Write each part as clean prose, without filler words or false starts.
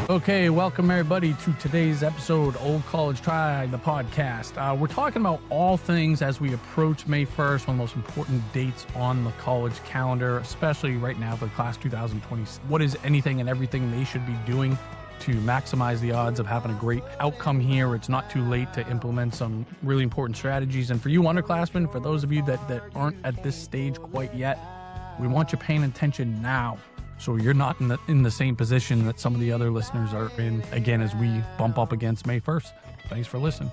Okay, welcome everybody to today's episode, Old College Try, the podcast. We're talking about all things as we approach May 1st, one of the most important dates on the college calendar, especially right now for class 2020. What is anything and everything they should be doing to maximize the odds of having a great outcome here? It's not too late to implement some really important strategies. And for you underclassmen, for those of you that aren't at this stage quite yet, we want you paying attention now, so you're not in the same position that some of the other listeners are in, again, as we bump up against May 1st. Thanks for listening.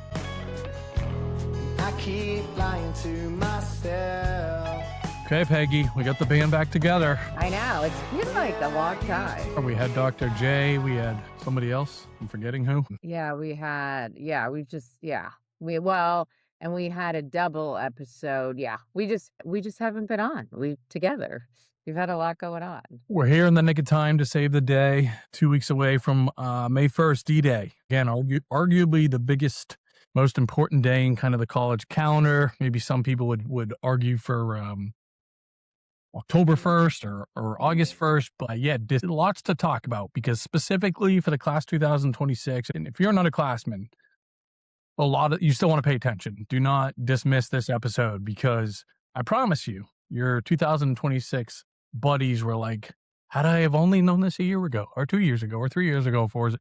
I keep lying to myself. Okay, Peggy, we got the band back together. I know. It's been like a long time. We had Dr. J. We had somebody else. I'm forgetting who. We had a double episode. Yeah, we just haven't been on. We've had a lot going on. We're here in the nick of time to save the day, 2 weeks away from May 1st, D-Day. Again, arguably the biggest, most important day in kind of the college calendar. Maybe some people would argue for October 1st or August 1st. But yeah, there's lots to talk about because specifically for the class 2026, and if you're an underclassman, you still want to pay attention. Do not dismiss this episode because I promise you, your 2026 buddies were like, had I have only known this a year ago or 2 years ago or 3 years ago, 4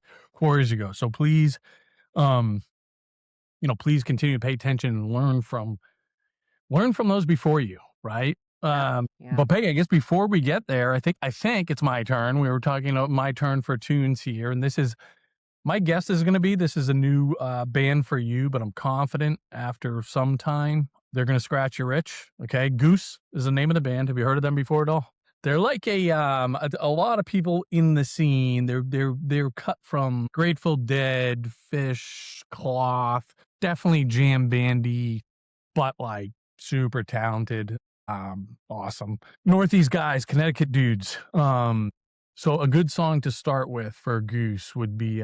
years ago. So please, please continue to pay attention and learn from those before you, right? Yeah. But Peggy, I guess before we get there, I think it's my turn. We were talking about my turn for tunes here, and my guess is going to be, this is a new band for you, but I'm confident after some time they're going to scratch your itch. Okay. Goose is the name of the band. Have you heard of them before at all? They're like a lot of people in the scene. They're cut from Grateful Dead, Fish, Cloth, definitely jam bandy, but like super talented. Awesome. Northeast guys, Connecticut dudes. So a good song to start with for Goose would be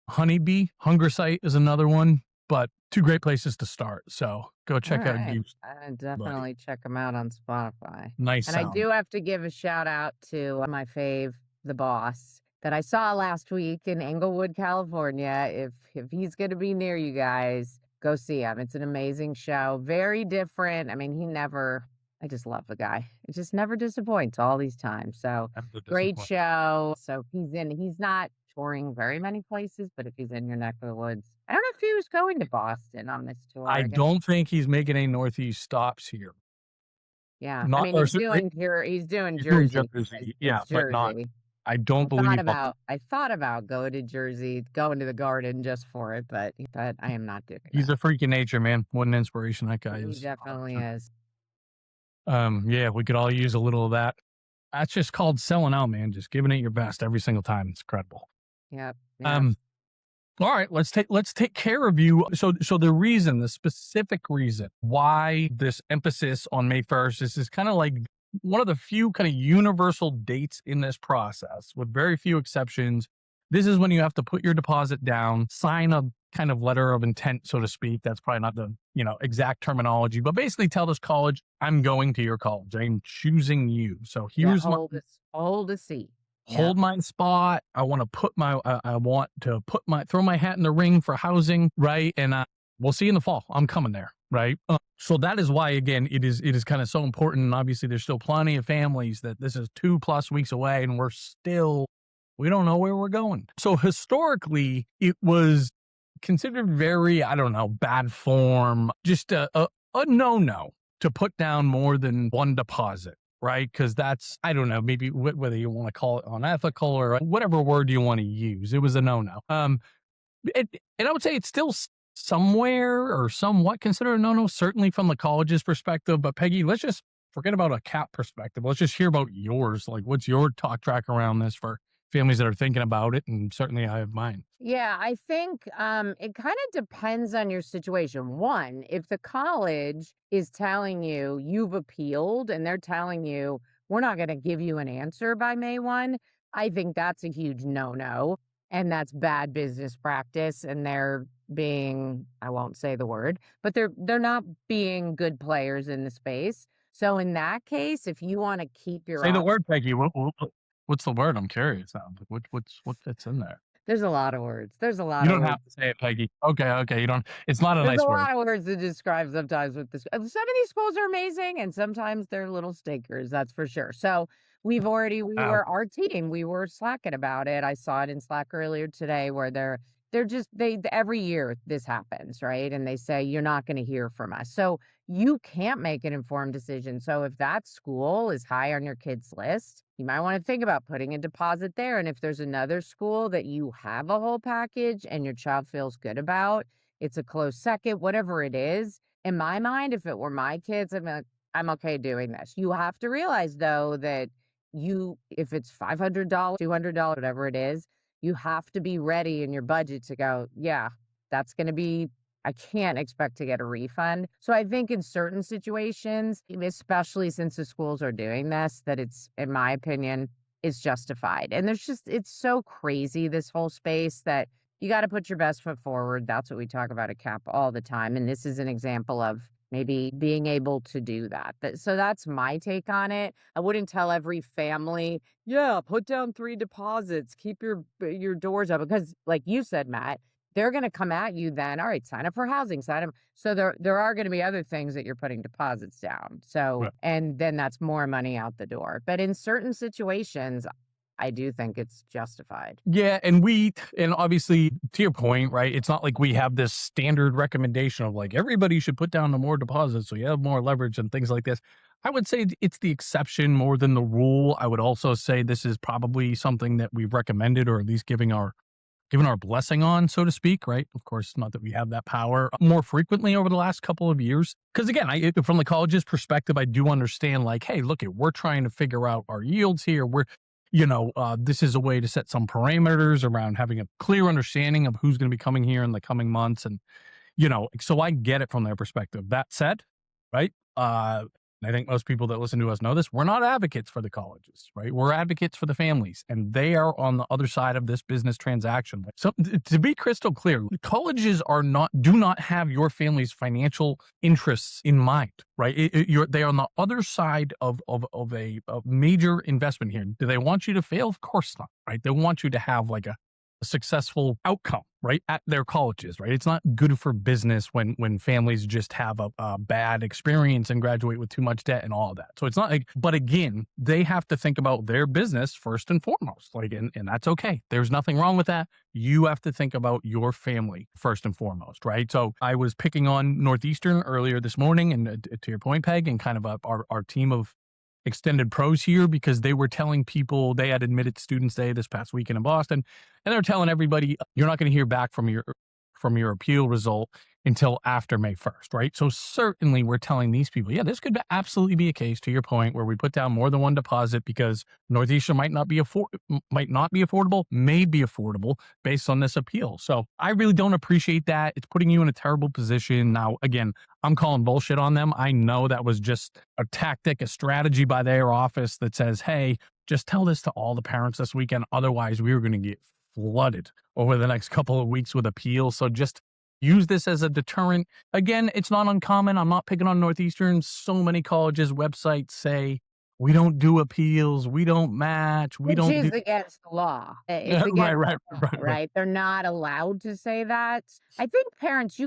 Honeybee. Hunger Site is another one, but two great places to start. So go check out Goose. I definitely check them out on Spotify. Nice And sound. I do have to give a shout out to my fave, The Boss, that I saw last week in Englewood, California. If he's going to be near you guys, go see him. It's an amazing show. Very different. I mean, I just love the guy. It just never disappoints all these times. So great show. So he's not touring very many places, but if he's in your neck of the woods, I don't know if he was going to Boston on this tour. I don't think he's making any Northeast stops here. Yeah. He's doing Jersey. Yeah, Jersey. but not. I don't believe. I thought about going to Jersey, going to the Garden just for it, but I am not doing it. He's a freak of nature, man. What an inspiration that guy is. He definitely is. Yeah, we could all use a little of that. That's just called selling out, man. Just giving it your best every single time. It's incredible. Yep. All right, let's take care of you. So the specific reason why this emphasis on May 1st is kind of like one of the few kind of universal dates in this process, with very few exceptions. This is when you have to put your deposit down, sign a kind of letter of intent, so to speak. That's probably not the exact terminology, but basically tell this college, I'm going to your college. I'm choosing you. So here's hold a seat. Hold my spot. I want to throw my hat in the ring for housing, right? And we'll see you in the fall. I'm coming there, right? So that is why, again, it is kind of so important. And obviously, there's still plenty of families that this is 2+ weeks away, and we don't know where we're going. So historically, it was considered very, bad form, just a no-no to put down more than one deposit. Right? Because that's, maybe whether you want to call it unethical or whatever word you want to use. It was a no-no. And I would say it's still somewhere or somewhat considered a no-no, certainly from the college's perspective. But Peggy, let's just forget about a CAP perspective. Let's just hear about yours. Like, what's your talk track around this for families that are thinking about it? And certainly I have mine. Yeah, I think it kind of depends on your situation. One, if the college is telling you you've appealed and they're telling you we're not going to give you an answer by May 1, I think that's a huge no-no. And that's bad business practice. And they're being, I won't say the word, but they're not being good players in the space. So in that case, if you want to keep your Say the word, Peggy. What's the word? I'm curious. What fits in there? There's a lot of words. There's a You lot of don't words. have to say it, Peggy. Okay, okay, you don't it's not a There's a nice word. lot of words to describe sometimes with this. Some of these schools are amazing, and sometimes they're little stinkers. That's for sure. So we Wow. were our team. We were slacking about it. I saw it in Slack earlier today where they're just every year this happens, right? And they say you're not going to hear from us. So you can't make an informed decision. So if that school is high on your kid's list, you might want to think about putting a deposit there. And if there's another school that you have a whole package and your child feels good about, it's a close second, whatever it is. In my mind, if it were my kids, I'm like, I'm okay doing this. You have to realize though that if it's $500, $200, whatever it is, you have to be ready in your budget to go, yeah, that's going to be, I can't expect to get a refund. So I think in certain situations, especially since the schools are doing this, that it's, in my opinion, is justified. And it's so crazy, this whole space, that you got to put your best foot forward. That's what we talk about at CAP all the time. And this is an example of maybe being able to do that. So that's my take on it. I wouldn't tell every family, yeah, put down 3 deposits, keep your doors open. Because like you said, Matt, they're going to come at you then. All right, sign up for housing, sign up. So there are going to be other things that you're putting deposits down. So, Right. and then that's more money out the door. But in certain situations, I do think it's justified. Yeah, and obviously to your point, right? It's not like we have this standard recommendation of like everybody should put down the more deposits so you have more leverage and things like this. I would say it's the exception more than the rule. I would also say this is probably something that we've recommended or at least given our blessing on, so to speak, right? Of course, not that we have that power more frequently over the last couple of years. Because again, from the college's perspective, I do understand like, hey, look, we're trying to figure out our yields here. This is a way to set some parameters around having a clear understanding of who's going to be coming here in the coming months. And so I get it from their perspective. That said, right? I think most people that listen to us know this. We're not advocates for the colleges, right? We're advocates for the families, and they are on the other side of this business transaction. So to be crystal clear, colleges do not have your family's financial interests in mind, right? They are on the other side of a major investment here. Do they want you to fail? Of course not, right? They want you to have like a successful outcome, right, at their colleges, right? It's not good for business when families just have a bad experience and graduate with too much debt and all of that. So it's not like, but again, they have to think about their business first and foremost, like, and that's okay. There's nothing wrong with that. You have to think about your family first and foremost, right? So I was picking on Northeastern earlier this morning, and to your point, Peg, and kind of our team of extended pros here, because they were telling people, they had admitted Students Day this past weekend in Boston, and they're telling everybody you're not going to hear back from your appeal result until after May 1st, right? So certainly we're telling these people, yeah, this could absolutely be a case, to your point, where we put down more than one deposit because Northeastern might not be affordable, may be affordable based on this appeal. So I really don't appreciate that. It's putting you in a terrible position. Now, again, I'm calling bullshit on them. I know that was just a tactic, a strategy by their office that says, hey, just tell this to all the parents this weekend. Otherwise, we were going to get flooded over the next couple of weeks with appeals. So just use this as a deterrent. Again, it's not uncommon. I'm not picking on Northeastern. So many colleges' websites say, we don't do appeals. We don't match. We Which don't is do. against the law. It's Right, against right, the law, right, right. right? They're not allowed to say that. I think parents,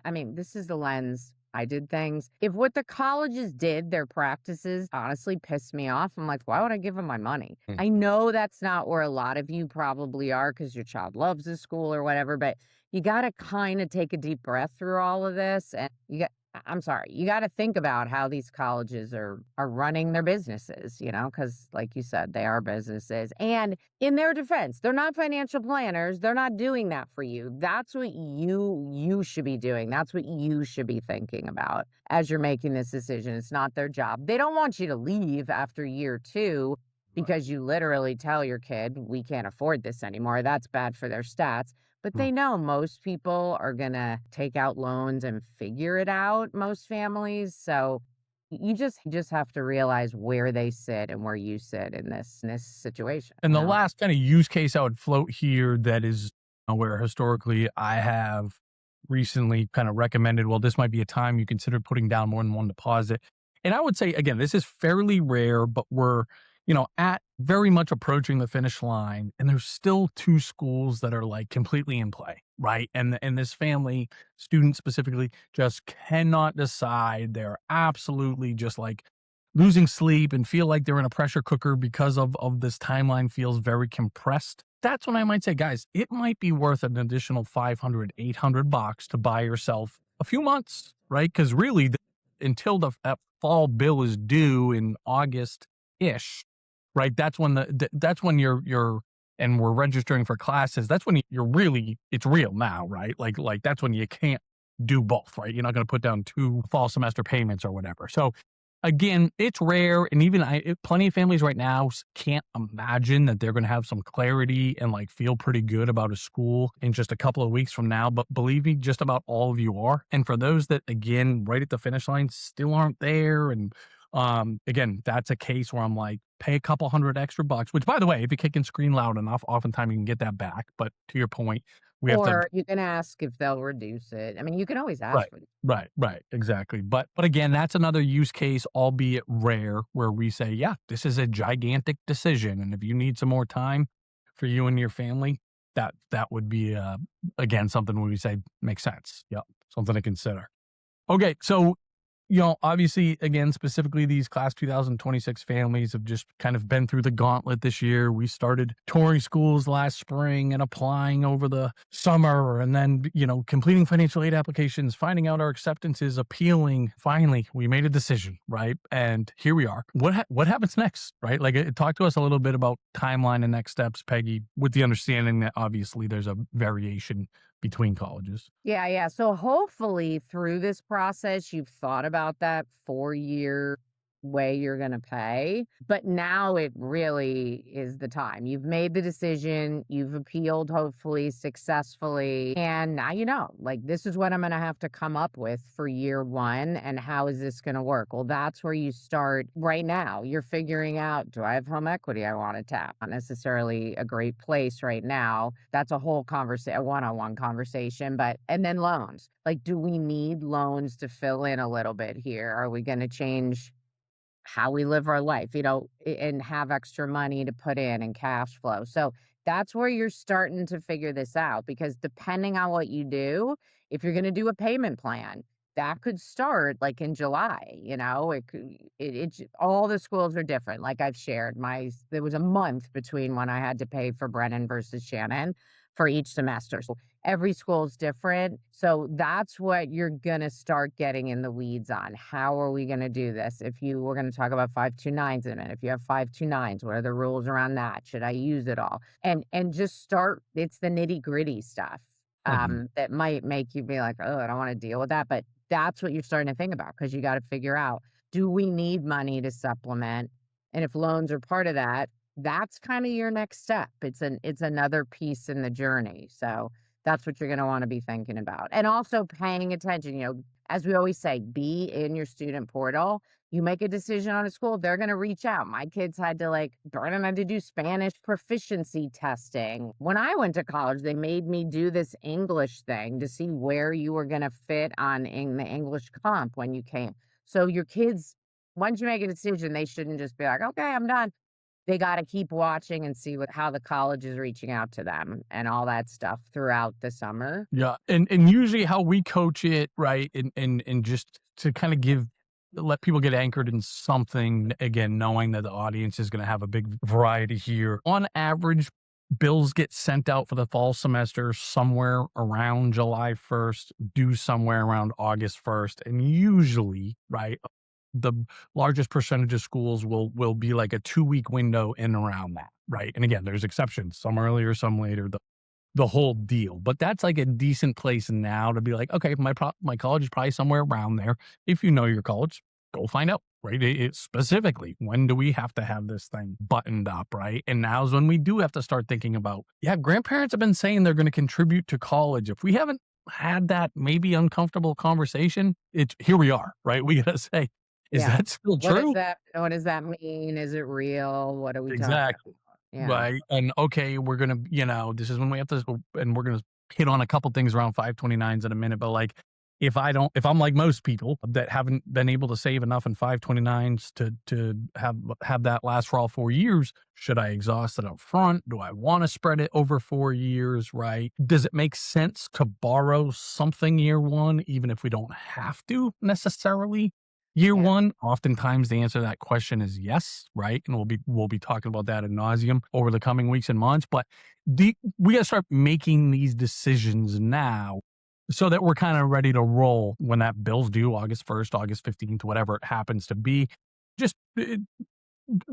I mean, this is the lens I did things. If what the colleges did, their practices honestly pissed me off, I'm like, why would I give them my money? Hmm. I know that's not where a lot of you probably are because your child loves the school or whatever, but you got to kind of take a deep breath through all of this. And I'm sorry, you got to think about how these colleges are running their businesses, because like you said, they are businesses. And in their defense, they're not financial planners. They're not doing that for you. That's what you should be doing. That's what you should be thinking about as you're making this decision. It's not their job. They don't want you to leave after year 2 because you literally tell your kid, we can't afford this anymore. That's bad for their stats. But they know most people are going to take out loans and figure it out, most families. So you just have to realize where they sit and where you sit in this situation. And the last kind of use case I would float here that is where historically I have recently kind of recommended, well, this might be a time you consider putting down more than one deposit. And I would say, again, this is fairly rare, but we're at very much approaching the finish line, and there's still 2 schools that are, like, completely in play, right? And this family, student specifically, just cannot decide. They're absolutely just, like, losing sleep and feel like they're in a pressure cooker because of this timeline feels very compressed. That's when I might say, "Guys, it might be worth an additional 500, $800 to buy yourself a few months," right? Because really, until that fall bill is due in August-ish, right? That's when that's when you're and we're registering for classes. That's when you're really it's real now, right? Like that's when you can't do both, right? You're not going to put down 2 fall semester payments or whatever. So again, it's rare, and even plenty of families right now can't imagine that they're going to have some clarity and like feel pretty good about a school in just a couple of weeks from now. But believe me, just about all of you are. And for those that, again, right at the finish line, still aren't there, and again, that's a case where I'm like, pay a couple hundred extra bucks. Which, by the way, if you kick and scream loud enough, oftentimes you can get that back. But to your point, we have to. Or you can ask if they'll reduce it. I mean, you can always ask Right, for it. right, exactly. But again, that's another use case, albeit rare, where we say, yeah, this is a gigantic decision, and if you need some more time for you and your family, that would be again something where we say makes sense. Yep, something to consider. Okay, so obviously, again, specifically these class 2026 families have just kind of been through the gauntlet this year. We started touring schools last spring and applying over the summer, and then, completing financial aid applications, finding out our acceptance is appealing. Finally, we made a decision, right? And here we are. What happens next, right? Like, talk to us a little bit about timeline and next steps, Peggy, with the understanding that obviously there's a variation between colleges. Yeah, yeah. So hopefully through this process, you've thought about that 4-year way you're going to pay. But now it really is the time. You've made the decision, you've appealed, hopefully successfully. And now like, this is what I'm going to have to come up with for year 1. And how is this going to work? Well, that's where you start right now. You're figuring out, do I have home equity I want to tap? Not necessarily a great place right now. That's a whole conversation, a one-on-one conversation. And then loans. Like, do we need loans to fill in a little bit here? Are we going to change how we live our life, and have extra money to put in and cash flow? So that's where you're starting to figure this out, because depending on what you do, if you're going to do a payment plan, that could start like in July. All the schools are different. Like I've shared, there was a month between when I had to pay for Brennan versus Shannon for each semester. So every school's different. So that's what you're going to start getting in the weeds on. How are we going to do this? We're going to talk about 529s in a minute. If you have 529s, what are the rules around that? Should I use it all? And just start, it's the nitty-gritty stuff Mhm. that might make you be like, oh, I don't want to deal with that. But that's what you're starting to think about, because you got to figure out, do we need money to supplement? And if loans are part of that, that's kind of your next step. It's another piece in the journey. So that's what you're going to want to be thinking about. And also paying attention, as we always say, be in your student portal. You make a decision on a school, they're going to reach out. My kids Brennan had to do Spanish proficiency testing. When I went to college, they made me do this English thing to see where you were going to fit in the English comp when you came. So your kids, once you make a decision, they shouldn't just be like, okay, I'm done. They gotta keep watching and see how the college is reaching out to them and all that stuff throughout the summer. Yeah, and usually how we coach it, right, and just to kind of let people get anchored in something, again, knowing that the audience is going to have a big variety here. On average, bills get sent out for the fall semester somewhere around July 1st, due somewhere around August 1st, and usually, right, the largest percentage of schools will be like a 2-week window in around that, right? And again, there's exceptions, some earlier, some later, the whole deal. But that's like a decent place now to be like, okay, my college is probably somewhere around there. If you know your college, go find out, right? Specifically, when do we have to have this thing buttoned up, right? And now's when we do have to start thinking about, yeah, grandparents have been saying they're going to contribute to college. If we haven't had that maybe uncomfortable conversation, here we are, right? We got to say, is Yeah. that still true? What does that mean? Is it real? What are we talking about? Exactly. Yeah. Right. And okay, we're gonna, this is when we have to, and we're gonna hit on a couple things around 529s in a minute, but like, if I'm like most people that haven't been able to save enough in 529s to have that last for all 4 years, should I exhaust it up front? Do I want to spread it over 4 years? Right? Does it make sense to borrow something year one, even if we don't have to necessarily? Year Yeah. one, oftentimes the answer to that question is yes, right? And we'll be talking about that ad nauseum over the coming weeks and months. But we got to start making these decisions now so that we're kind of ready to roll when that bill's due August 1st, August 15th, whatever it happens to be. Just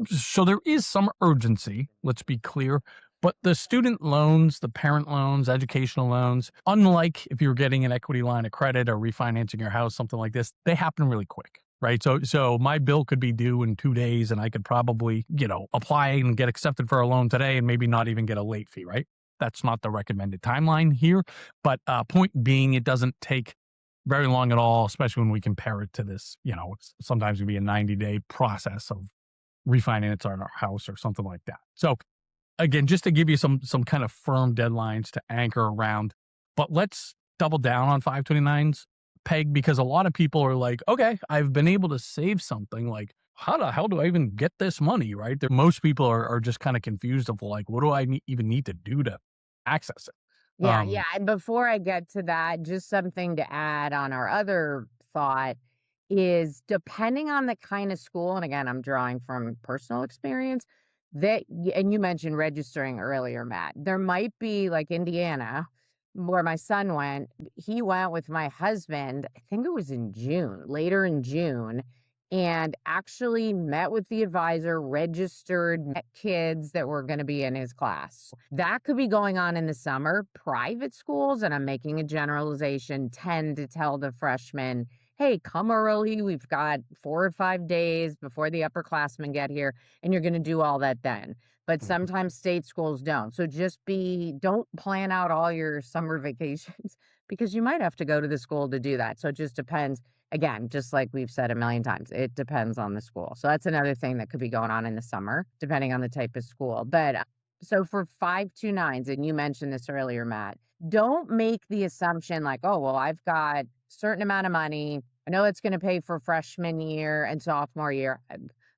so there is some urgency, let's be clear. But the student loans, the parent loans, educational loans, unlike if you're getting an equity line of credit or refinancing your house, something like this, they happen really quick. Right. So my bill could be due in 2 days and I could probably, apply and get accepted for a loan today and maybe not even get a late fee. Right. That's not the recommended timeline here. But point being, it doesn't take very long at all, especially when we compare it to this, sometimes it would be a 90-day process of refinance on our house or something like that. So again, just to give you some kind of firm deadlines to anchor around, but let's double down on 529s, Peg, because a lot of people are like, okay, I've been able to save something. Like, how the hell do I even get this money? Right. Most people are just kind of confused of like, what do I even need to do to access it? Yeah, yeah. And before I get to that, just something to add on our other thought is depending on the kind of school, and again, I'm drawing from personal experience, and you mentioned registering earlier, Matt. There might be like Indiana, where my son went. He went with my husband, I think it was in June, later in June, and actually met with the advisor, registered, met kids that were going to be in his class. That could be going on in the summer. Private schools, and I'm making a generalization, tend to tell the freshmen, hey, come early. We've got 4 or 5 days before the upperclassmen get here, and you're going to do all that then. But sometimes state schools don't. So don't plan out all your summer vacations because you might have to go to the school to do that. So it just depends. Again, just like we've said a million times, it depends on the school. So that's another thing that could be going on in the summer, depending on the type of school. But so for 529s, and you mentioned this earlier, Matt, don't make the assumption like, oh, well, I've got a certain amount of money. I know it's going to pay for freshman year and sophomore year.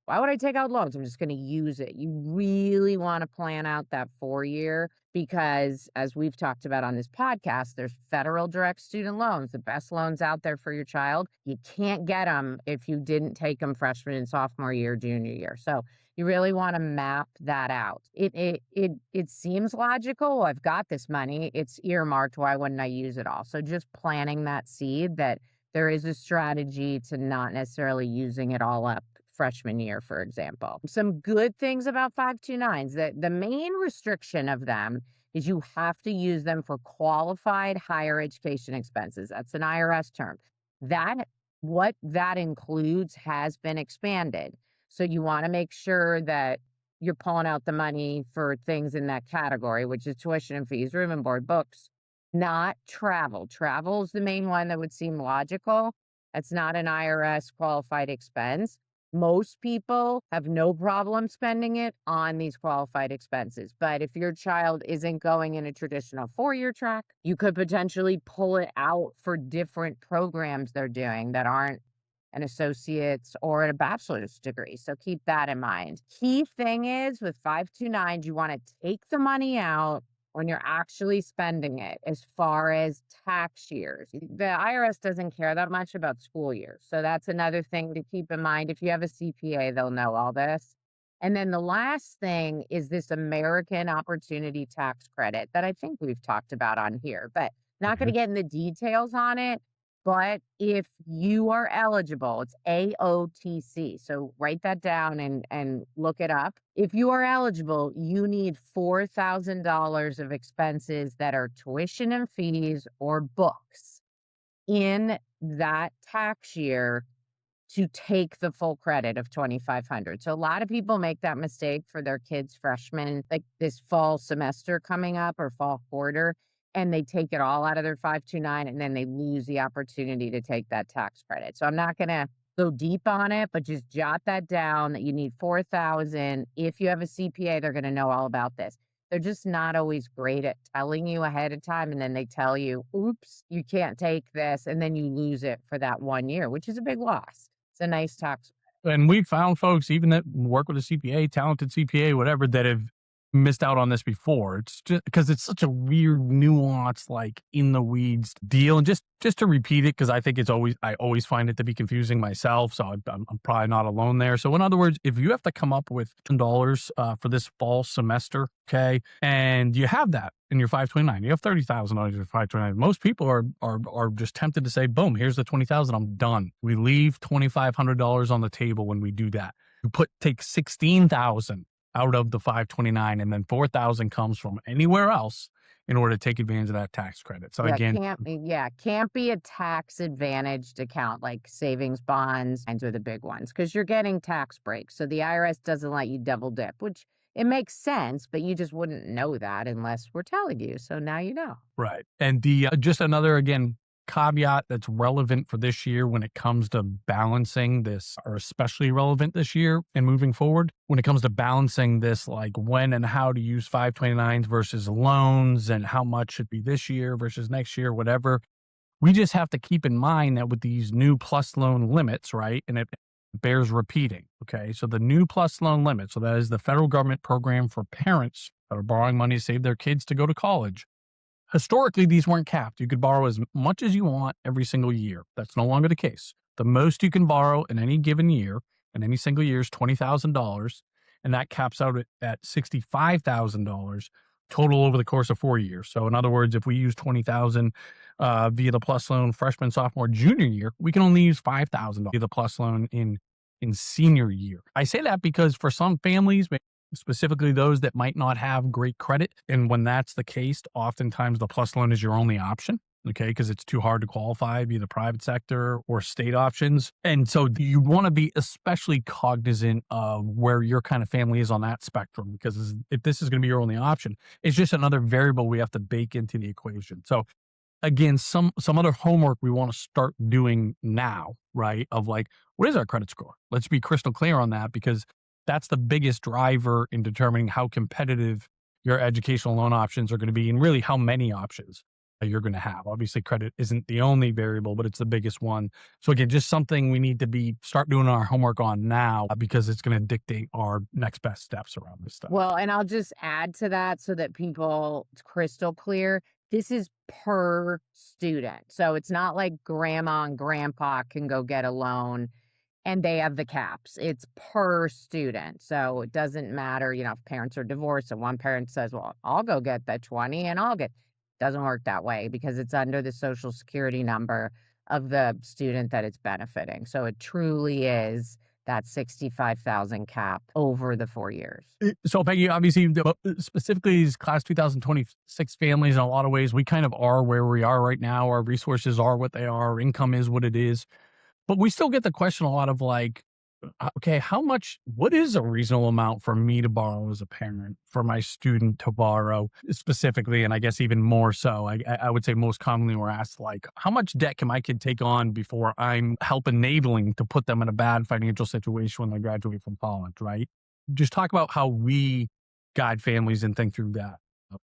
Why would I take out loans? I'm just going to use it. You really want to plan out that 4 year because, as we've talked about on this podcast, there's federal direct student loans, the best loans out there for your child. You can't get them if you didn't take them freshman and sophomore year, junior year. So you really want to map that out. It seems logical. I've got this money. It's earmarked. Why wouldn't I use it all? So just planting that seed that there is a strategy to not necessarily using it all up freshman year, for example. Some good things about 529s, that the main restriction of them is you have to use them for qualified higher education expenses. That's an IRS term. What that includes has been expanded. So you want to make sure that you're pulling out the money for things in that category, which is tuition and fees, room and board, books, not travel. Travel is the main one that would seem logical. That's not an IRS qualified expense. Most people have no problem spending it on these qualified expenses. But if your child isn't going in a traditional 4-year track, you could potentially pull it out for different programs they're doing that aren't an associate's or a bachelor's degree. So keep that in mind. Key thing is with 529s, you want to take the money out when you're actually spending it as far as tax years. The IRS doesn't care that much about school years. So that's another thing to keep in mind. If you have a CPA, they'll know all this. And then the last thing is this American Opportunity Tax Credit that I think we've talked about on here, but not going to get in the details on it. But if you are eligible, it's AOTC. So write that down and look it up. If you are eligible, you need $4,000 of expenses that are tuition and fees or books in that tax year to take the full credit of 2,500. So a lot of people make that mistake for their kids' freshmen, like this fall semester coming up or fall quarter, and they take it all out of their 529 and then they lose the opportunity to take that tax credit. So I'm not going to go deep on it, but just jot that down that you need 4,000. If you have a CPA, they're going to know all about this. They're just not always great at telling you ahead of time, and then they tell you, "Oops, you can't take this," and then you lose it for that 1 year, which is a big loss. It's a nice tax. And we found folks even that work with a CPA, talented CPA, whatever, that have missed out on this before. It's just because it's such a weird, nuanced, like in the weeds deal. And just to repeat it, because I think I always find it to be confusing myself. So I'm probably not alone there. So in other words, if you have to come up with $10 for this fall semester, okay, and you have that in your 529, you have $30,000 in your 529. Most people are just tempted to say, boom, here's the 20,000. I'm done. We leave $2,500 on the table when we do that. You take 16,000 out of the 529, and then 4,000 comes from anywhere else in order to take advantage of that tax credit. So Yeah, again, can't be a tax advantaged account like savings bonds, and are the big ones because you're getting tax breaks. So the IRS doesn't let you double dip, which it makes sense, but you just wouldn't know that unless we're telling you. So now you know. right. And the just another again caveat that's relevant for this year when it comes to balancing this, or especially relevant this year and moving forward when it comes to balancing this, like when and how to use 529s versus loans and how much should be this year versus next year, whatever. We just have to keep in mind that with these new plus loan limits, right? And it bears repeating. Okay. So the new plus loan limit, so that is the federal government program for parents that are borrowing money to save their kids to go to college. Historically, these weren't capped. You could borrow as much as you want every single year. That's no longer the case. The most you can borrow in any given year, in any single year, is $20,000, and that caps out at $65,000 total over the course of 4 years. So, in other words, if we use 20,000 via the plus loan freshman, sophomore, junior year, we can only use 5,000 via the plus loan in senior year. I say that because for some families, specifically those that might not have great credit. And when that's the case, oftentimes the plus loan is your only option. Okay. Because it's too hard to qualify via the private sector or state options. And so you want to be especially cognizant of where your kind of family is on that spectrum, because if this is going to be your only option, it's just another variable we have to bake into the equation. So again, some other homework we want to start doing now, right? Of like, what is our credit score? Let's be crystal clear on that, because that's the biggest driver in determining how competitive your educational loan options are going to be, and really how many options you're going to have. Obviously, credit isn't the only variable, but it's the biggest one. So again, just something we need to start doing our homework on now, because it's going to dictate our next best steps around this stuff. Well, and I'll just add to that so that it's crystal clear. This is per student. So it's not like grandma and grandpa can go get a loan and they have the caps. It's per student. So it doesn't matter, if parents are divorced and one parent says, well, I'll go get the 20 and doesn't work that way because it's under the social security number of the student that it's benefiting. So it truly is that 65,000 cap over the 4 years. So Peggy, obviously, specifically these class 2026 families, in a lot of ways, we kind of are where we are right now. Our resources are what they are. Our income is what it is. But we still get the question a lot of like, okay, what is a reasonable amount for me to borrow as a parent, for my student to borrow specifically? And I guess even more so, I would say most commonly we're asked like, how much debt can my kid take on before I'm enabling to put them in a bad financial situation when they graduate from college, right? Just talk about how we guide families and think through that.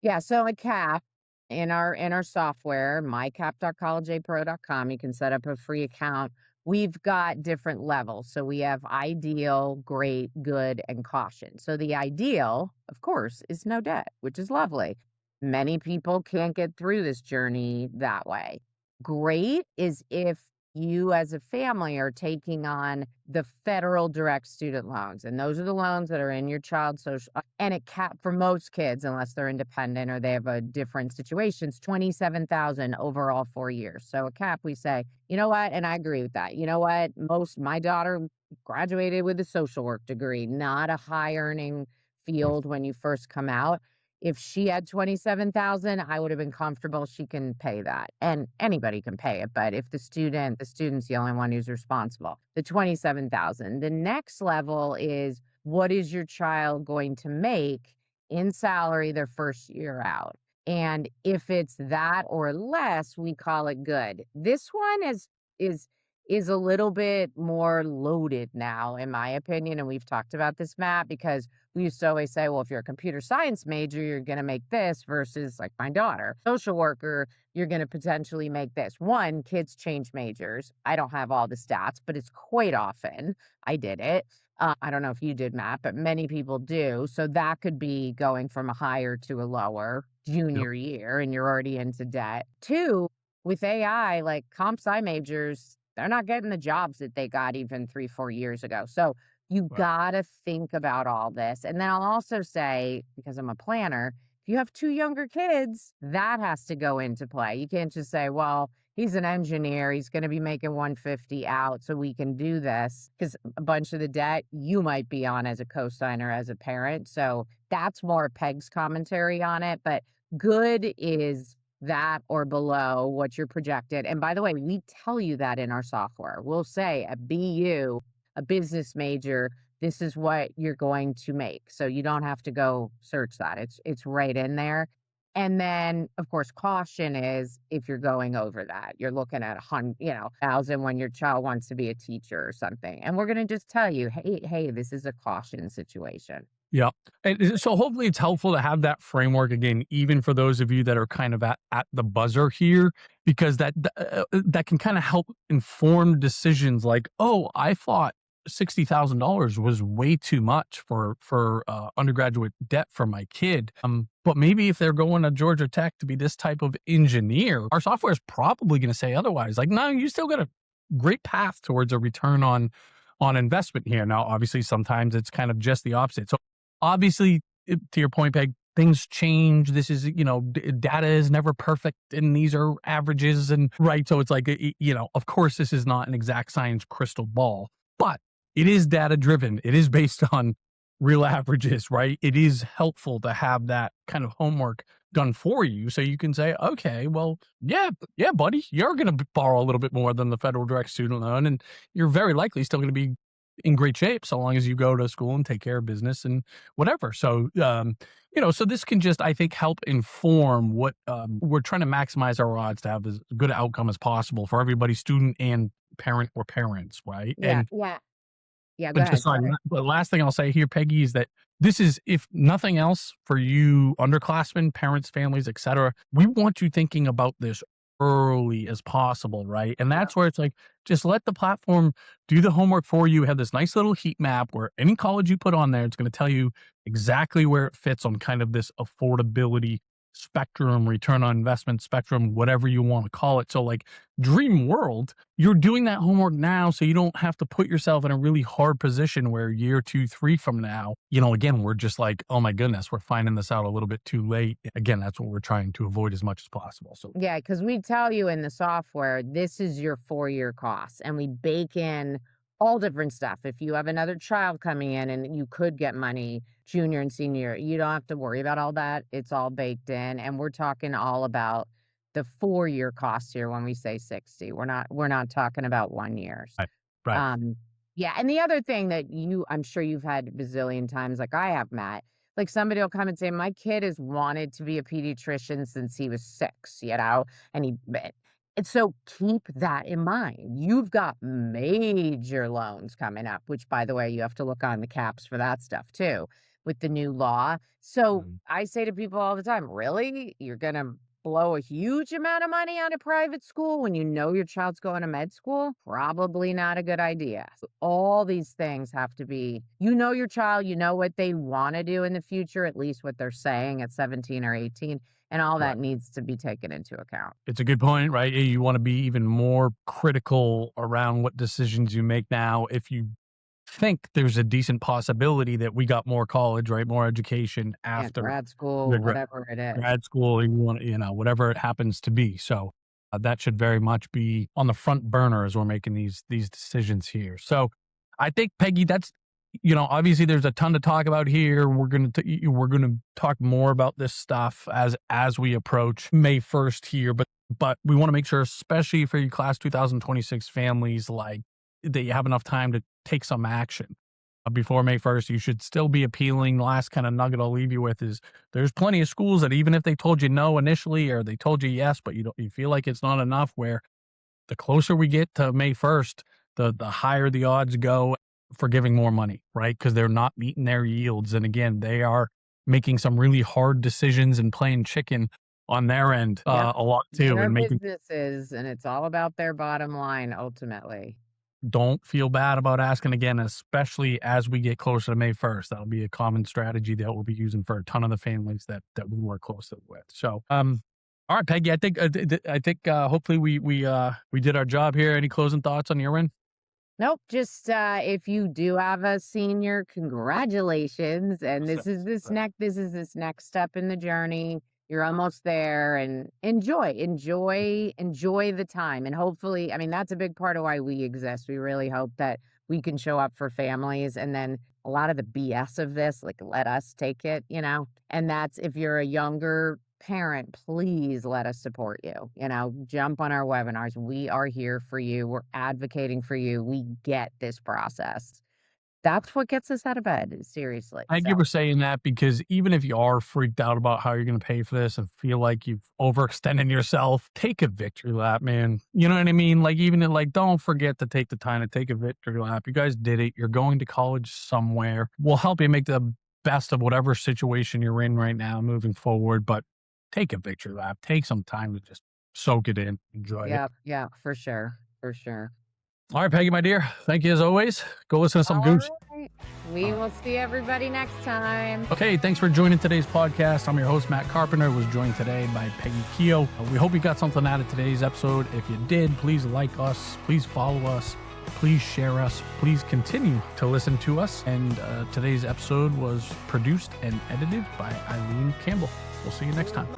Yeah, so a cap in our software, mycap.collegeapro.com, you can set up a free account. We've got different levels. So we have ideal, great, good, and caution. So the ideal, of course, is no debt, which is lovely. Many people can't get through this journey that way. Great is if you as a family are taking on the federal direct student loans. And those are the loans that are in your child's social, and it cap for most kids, unless they're independent or they have a different situations, 27,000 over all 4 years. So a cap, we say, you know what? And I agree with that. You know what? My daughter graduated with a social work degree, not a high earning field when you first come out. If she had 27,000, I would have been comfortable. She can pay that. And anybody can pay it. But if the student's the only one who's responsible. The 27,000. The next level is, what is your child going to make in salary their first year out? And if it's that or less, we call it good. This one is is a little bit more loaded now, in my opinion. And we've talked about this, Matt, because we used to always say, well, if you're a computer science major, you're going to make this versus like my daughter, social worker, you're going to potentially make this. One, kids change majors. I don't have all the stats, but it's quite often. I did it. I don't know if you did, Matt, but many people do. So that could be going from a higher to a lower Yep. junior year, and you're already into debt. Two, with AI, like comp sci majors, they're not getting the jobs that they got even 3, 4 years ago. So you Right. gotta think about all this. And then I'll also say, because I'm a planner, if you have 2 younger kids, that has to go into play. You can't just say, well, he's an engineer, he's gonna be making 150 out, so we can do this. Because a bunch of the debt you might be on as a cosigner, as a parent. So that's more Peg's commentary on it. But good is that or below what you're projected. And by the way, we tell you that in our software. We'll say a BU, a business major, this is what you're going to make. So you don't have to go search that. It's right in there. And then of course caution is if you're going over that. You're looking at 100, 1,000 when your child wants to be a teacher or something. And we're going to just tell you, hey, this is a caution situation. Yeah. And so hopefully it's helpful to have that framework again, even for those of you that are kind of at the buzzer here, because that can kind of help inform decisions like, oh, I thought $60,000 was way too much for undergraduate debt for my kid. But maybe if they're going to Georgia Tech to be this type of engineer, our software is probably going to say otherwise. Like, no, you still got a great path towards a return on investment here. Now, obviously, sometimes it's kind of just the opposite. So obviously, to your point, Peg, things change. This is, data is never perfect and these are averages and right. So it's like, of course, this is not an exact science crystal ball, but it is data driven. It is based on real averages, right? It is helpful to have that kind of homework done for you. So you can say, okay, well, yeah, buddy, you're going to borrow a little bit more than the federal direct student loan. And you're very likely still going to be in great shape so long as you go to school and take care of business and whatever. So, so this can just, I think, help inform what we're trying to maximize our odds to have as good outcome as possible for everybody, student and parent or parents, right? Yeah, And yeah. Yeah, go but just ahead. sorry, the last thing I'll say here, Peggy, is that this is, if nothing else, for you underclassmen, parents, families, etc. We want you thinking about this early as possible, right? And Yeah. that's where it's like, just let the platform do the homework for you. Have this nice little heat map where any college you put on there, it's going to tell you exactly where it fits on kind of this affordability spectrum, return on investment spectrum, whatever you want to call it. So, like, dream world, you're doing that homework now so you don't have to put yourself in a really hard position where year 2, 3 from now, again, we're just like, oh my goodness, we're finding this out a little bit too late. Again, that's what we're trying to avoid as much as possible. So, Yeah, because we tell you in the software, this is your 4-year costs, and we bake in all different stuff. If you have another child coming in and you could get money junior and senior, you don't have to worry about all that. It's all baked in, and we're talking all about the 4-year costs here when we say 60. We're not talking about 1 year. right. Right. Um, yeah, and the other thing that I'm sure you've had a bazillion times like I have, Matt, like somebody will come and say, "My kid has wanted to be a pediatrician since he was 6," and so keep that in mind. You've got major loans coming up, which by the way, you have to look on the caps for that stuff too with the new law. So Mhm. I say to people all the time, really? You're gonna blow a huge amount of money on a private school when you know your child's going to med school? Probably not a good idea. So all these things have to be, your child, you know what they want to do in the future, at least what they're saying at 17 or 18, and all Right. that needs to be taken into account. It's a good point, right? You want to be even more critical around what decisions you make now. If you think there's a decent possibility that we got more college, right? More education Yeah, after grad school, the whatever it is. grad school, you want, whatever it happens to be. So that should very much be on the front burner as we're making these decisions here. So I think, Peggy, that's, obviously there's a ton to talk about here. We're gonna talk more about this stuff as we approach May 1st here, but we want to make sure, especially for your class 2026 families, like, that you have enough time to take some action before May 1st. You should still be appealing. The last kind of nugget I'll leave you with is there's plenty of schools that even if they told you no initially or they told you yes, but you feel like it's not enough, where the closer we get to May 1st, the higher the odds go for giving more money, right? Because they're not meeting their yields. And again, they are making some really hard decisions and playing chicken on their end Yep. a lot too. Their And making, businesses, and it's all about their bottom line ultimately. don't feel bad about asking again, especially as we get closer to May 1st. That'll be a common strategy that we'll be using for a ton of the families that we work closely with. So, all right, Peggy, I think hopefully we did our job here. Any closing thoughts on your end? Nope, just if you do have a senior, congratulations. And this is this next step in the journey. You're almost there, and enjoy the time. And hopefully, I mean, that's a big part of why we exist. We really hope that we can show up for families, and then a lot of the BS of this, like, let us take it, and that's, if you're a younger parent, please let us support you. Jump on our webinars. We are here for you. We're advocating for you. We get this process. That's what gets us out of bed, seriously. Thank you for saying that, because even if you are freaked out about how you're going to pay for this and feel like you've overextended yourself, take a victory lap, man. You know what I mean? Like, even don't forget to take the time to take a victory lap. You guys did it. You're going to college somewhere. We'll help you make the best of whatever situation you're in right now moving forward, but take a victory lap. Take some time to just soak it in, enjoy it. Yeah, for sure. All right, Peggy, my dear. Thank you as always. Go listen to some goose. Right. We will see everybody next time. Okay, thanks for joining today's podcast. I'm your host, Matt Carpenter, was joined today by Peggy Keogh. We hope you got something out of today's episode. If you did, please like us, please follow us, please share us, please continue to listen to us. And today's episode was produced and edited by Eileen Campbell. We'll see you next time.